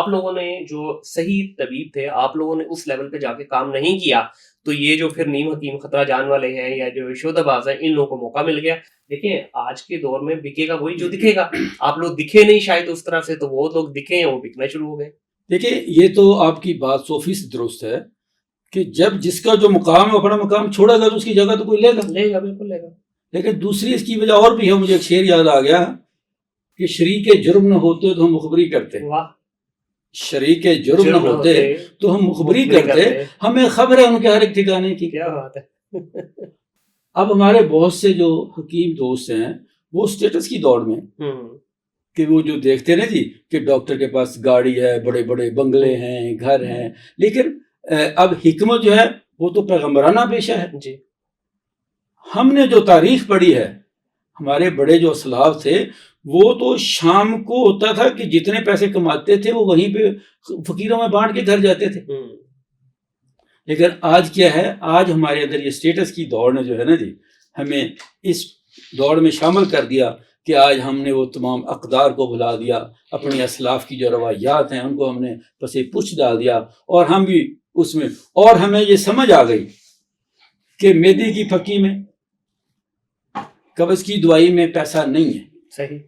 آپ لوگوں نے جو صحیح طبیب تھے آپ لوگوں نے اس لیول پہ جا کے کام نہیں کیا تو یہ جو پھر نیم حکیم خطرہ جان والے ہیں یا جو شعبہ باز ہیں ان لوگوں کو موقع مل گیا. دیکھیں آج کے دور میں بکے گا وہی جو دکھے گا. آپ لوگ دکھے نہیں شاید اس طرح سے تو وہ لوگ دکھے ہیں وہ بکنا شروع ہو گئے. دیکھیں یہ تو آپ کی بات 100% درست ہے کہ جب جس کا جو مقام ہے اپنا مقام چھوڑے گا تو اس کی جگہ تو کوئی لے گا. بالکل لے گا. لیکن دوسری اس کی وجہ اور بھی ہے. مجھے ایک شعر یاد آ گیا کہ شریک جرم نہ ہوتے تو ہم مخبری کرتے. واہ. شریک جرم نہ ہوتے تو ہم مخبری کرتے. ہمیں خبر ہے ان کے ہر ایک ٹھکانے کی. کیا بات ہے. اب ہمارے بہت سے جو حکیم دوست ہیں وہ اسٹیٹس کی دوڑ میں کہ وہ جو دیکھتے نا جی کہ ڈاکٹر کے پاس گاڑی ہے, بڑے بڑے بنگلے ہیں, گھر ہیں, لیکن اب حکمت جو ہے وہ تو پیغمبرانہ پیشہ ہے. جی. ہم نے جو تاریخ پڑھی ہے ہمارے بڑے جو اسلاف تھے وہ تو شام کو ہوتا تھا کہ جتنے پیسے کماتے تھے وہ وہیں پہ فقیروں میں بانٹ کے گھر جاتے تھے. لیکن آج کیا ہے, آج ہمارے اندر یہ اسٹیٹس کی دوڑ نے جو ہے نا جی ہمیں اس دوڑ میں شامل کر دیا کہ آج ہم نے وہ تمام اقدار کو بھلا دیا, اپنی اسلاف کی جو روایات ہیں ان کو ہم نے پسے پوچھ ڈال دیا اور ہم بھی اس میں, اور ہمیں یہ سمجھ آ گئی کہ میدے کی پھکی میں قبض کی دوائی میں پیسہ نہیں ہے. صحیح.